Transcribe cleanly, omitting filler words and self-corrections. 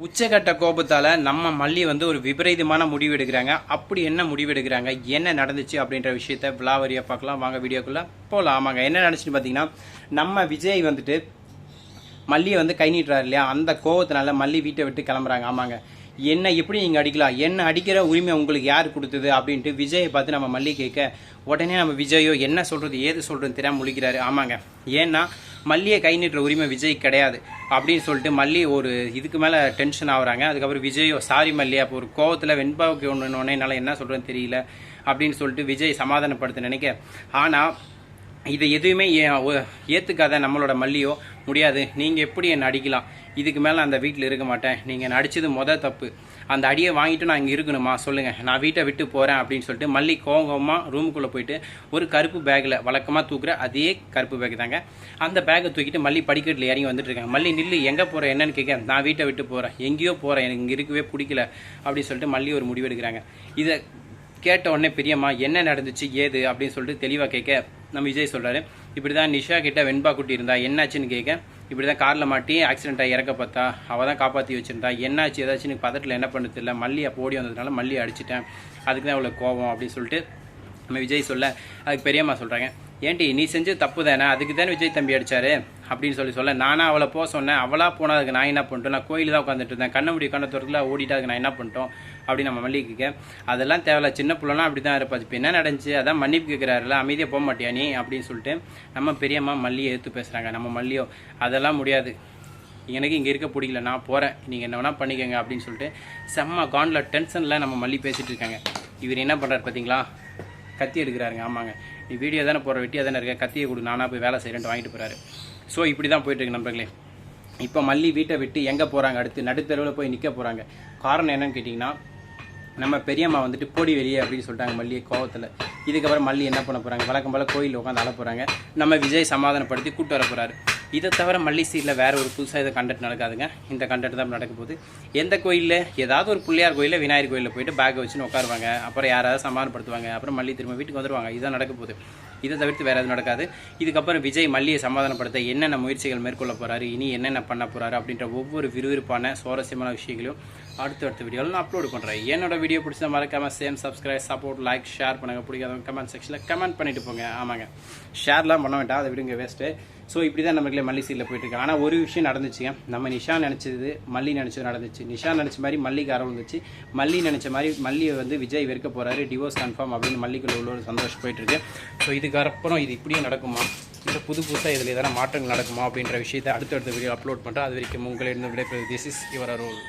உச்சகட்ட கோபத்தால் நம்ம மல்லி வந்து ஒரு விபரீதமான முடிவு எடுக்கிறாங்க. அப்படி என்ன முடிவு எடுக்கிறாங்க, என்ன நடந்துச்சு அப்படின்ற விஷயத்த விலாவரியாக பார்க்கலாம். வாங்க வீடியோக்குள்ளே போகலாம். ஆமாங்க, என்ன நடந்துச்சுன்னு பார்த்தீங்கன்னா, நம்ம விஜய் வந்துட்டு மல்லியை வந்து கை நீட்டுறாரு இல்லையா, அந்த கோபத்தினால மல்லி வீட்டை விட்டு கிளம்புறாங்க. ஆமாங்க, என்ன எப்படி நீங்கள் அடிக்கலாம், என்ன அடிக்கிற உரிமை உங்களுக்கு யார் கொடுத்தது அப்படின்ட்டு விஜயை பார்த்து நம்ம மல்லி கேட்க, உடனே நம்ம விஜயோ என்ன சொல்கிறது ஏது சொல்கிறதுன்னு தெரியாமல் முழிக்கிறாரு. ஆமாங்க, ஏன்னா மல்லியை கை நீட்டுற உரிமை விஜய் கிடையாது அப்படின்னு சொல்லிட்டு மல்லி ஒரு இதுக்கு மேலே டென்ஷன் ஆகுறாங்க. அதுக்கப்புறம் விஜயோ சாரி மல்லி, அப்போ ஒரு கோவத்தில் வெண்பாவுக்கு ஒன்றுனோடனே என்னால் என்ன சொல்கிறேன்னு தெரியல அப்படின்னு சொல்லிட்டு விஜய் சமாதானப்படுத்த நினைக்க, ஆனால் இதை எதுவுமே ஏற்றுக்காத நம்மளோட மல்லியோ, முடியாது, நீங்கள் எப்படி என்னை அடிக்கலாம், இதுக்கு மேலே அந்த வீட்டில் இருக்க மாட்டேன், நீங்கள் என்னை அடித்தது தப்பு, அந்த அடியை வாங்கிட்டு நான் இங்கே இருக்கணுமா சொல்லுங்கள், நான் வீட்டை விட்டு போகிறேன் அப்படின்னு சொல்லிட்டு மல்லி கோவமாக ரூமுக்குள்ளே போயிட்டு ஒரு கருப்பு பேக்கில் வழக்கமாக தூக்குற அதே கருப்பு பேக் தாங்க, அந்த பேக்கை தூக்கிட்டு மல்லி படிக்கட்டில் இறங்கி வந்துட்டு இருக்காங்க. மல்லி நில்லு, எங்கே போகிறேன் என்னன்னு கேட்க, நான் வீட்டை விட்டு போகிறேன், எங்கேயோ போகிறேன், எனக்கு இங்கே இருக்கவே பிடிக்கல அப்படின்னு சொல்லிட்டு மல்லி ஒரு முடிவு எடுக்கிறாங்க. இதை கேட்ட உடனே பெரியம்மா என்ன நடந்துச்சு ஏது அப்படின்னு சொல்லிட்டு தெளிவாக கேட்க, நம்ம விஜய் சொல்கிறாரு, இப்படி தான் நிஷா கிட்ட வெண்பா குட்டி இருந்தா, என்னாச்சுன்னு கேட்க, இப்படி தான் காரில் மாட்டி ஆக்சிடென்ட் ஆகி இறக்க பார்த்தா, அவள் தான் காப்பாற்றி வச்சுருந்தா, என்னாச்சு ஏதாச்சும் எனக்கு பதட்டில் என்ன பண்ணுறது இல்லை, மல்லி அப்போ ஓடி வந்ததுனால மல்லி அடிச்சிட்டேன், அதுக்கு தான் அவ்வளோ கோவம் அப்படின்னு சொல்லிட்டு நம்ம விஜய் சொல்ல, அதுக்கு பெரியம்மா சொல்கிறாங்க, ஏன்டி நீ செஞ்சு தப்பு தானே, அதுக்கு தானே விஜய் தம்பி அடித்தாரு அப்படின்னு சொல்ல, நானா அவளை போக சொன்னேன், அவளாக போனால் அதுக்கு நான் என்ன பண்ணிட்டோம், நான் கோயில் தான் உட்காந்துட்டு இருந்தேன், கண்ண முடி கண்ணத்துறதுல ஓடிட்டு அதுக்கு நான் என்ன பண்ணிட்டோம் அப்படின்னு நம்ம மல்லிகைக்க, அதெல்லாம் தேவையில்ல, சின்ன பிள்ளைலாம் அப்படி தான் இருப்பாச்சு, இப்போ என்ன நடந்துச்சு அதான் மன்னிப்பு கேட்குறாருல, அமைதியாக போக மாட்டியா நீ அப்படின்னு சொல்லிட்டு நம்ம பெரியம்மா மல்லியை எடுத்து பேசுகிறாங்க. நம்ம மல்லியோ அதெல்லாம் முடியாது, எனக்கு இங்கே இருக்க பிடிக்கல, நான் போகிறேன், நீங்கள் என்ன வேணால் பண்ணிக்கோங்க அப்படின்னு சொல்லிட்டு செம்ம காண்டில் டென்ஷனில் நம்ம மல்லி பேசிகிட்டு இருக்காங்க. இவர் என்ன பண்ணுறாரு பார்த்தீங்களா, கத்தி எடுக்கிறாருங்க. ஆமாங்க, நீ வீடியோ தானே போகிற, வெட்டியாக தானே இருக்க, கத்தியை கொடு, நானாக போய் வேலை செய்கிறேன்ட்டு வாங்கிட்டு போகிறாரு. ஸோ இப்படி தான் போயிட்டுருக்கு நண்பர்களே. இப்போ மல்லி வீட்டை விட்டு எங்கே போகிறாங்க, அடுத்து நடுத்தெருவில் போய் நிற்க போகிறாங்க. காரணம் என்னன்னு கேட்டிங்கன்னா, நம்ம பெரியம்மா வந்துட்டு போடி வெளியே அப்படின்னு சொல்லிட்டாங்க மல்லியை கோவத்தில். இதுக்கப்புறம் மல்லி என்ன பண்ண போகிறாங்க, வழக்கம் போல் கோயிலில் உட்காந்து அழ போகிறாங்க. நம்ம விஜய் சமாதானப்படுத்தி கூப்பிட்டு வர போகிறாரு. இதை தவிர மல்லி சீட்டில் வேறு ஒரு புதுசாக இதை கண்டென்ட் நடக்காதுங்க. இந்த கண்டென்ட் தான் நடக்க போகுது. எந்த கோயிலில், ஏதாவது ஒரு பிள்ளையார் கோயிலில் விநாயகர் கோயிலில் போயிட்டு பேக்கை வச்சுன்னு உட்காருவாங்க. அப்புறம் யாராவது சமாதானப்படுத்துவாங்க. அப்புறம் மல்லி திரும்ப வீட்டுக்கு வந்துடுவாங்க. இதுதான் நடக்க போகுது. இதை தவிர்த்து வேறு எதுவும் நடக்காது. இதுக்கப்புறம் விஜய் மல்லியை சமாதானப்படுத்த என்னென்ன முயற்சிகள் மேற்கொள்ள போகிறாரு, இனி என்னென்ன பண்ண போகிறாரு அப்படின்ற ஒவ்வொரு விறுவிறுப்பான சுவாரஸ்யமான விஷயங்களையும் அடுத்த வீடியோவில் நான் அப்லோட் பண்ணுறேன். என்னோட வீடியோ பிடிச்சா மறக்காமல் சப்ஸ்கிரைப், சப்போர்ட், லைக், ஷேர் பண்ணுங்கள். பிடிக்காதவங்க கமெண்ட் செக்ஷனில் கமெண்ட் பண்ணிட்டு போங்க. ஆமாங்க, ஷேர்லாம் பண்ண வேண்டாம், அதை விடுங்க, வேஸ்ட்டு. ஸோ இப்படி தான் நம்மளே மல்லி சீரில் போயிட்டுருக்கு. ஆனால் ஒரு விஷயம் நடந்துச்சுங்க, நம்ம நிஷா நினச்சது மல்லி நினச்சது நடந்துச்சு. நிஷா நினச்ச மாதிரி மல்லிக்கு அறம் வந்துச்சு, மல்லி நினச்ச மாதிரி மல்லியை வந்து விஜய் வெறுக்க போகிறாரு, டிவோர்ஸ் கன்ஃபார்ம் அப்படின்னு மல்லிக்குள்ள உள்ள ஒரு சந்தோஷம் போயிட்டுருக்கு. ஸோ இதுக்கப்புறம் இது இப்படியும் நடக்குமா, இல்லை புதுசாக இதில் எதனா மாற்றங்கள் நடக்குமா அப்படின்ற விஷயத்தை அடுத்தடுத்த வீடியோ அப்லோட் பண்ணுறேன். அது வரைக்கும் உங்களிடம் விடைபெறுவது திஸ் இஸ் யுவர் ரோல்.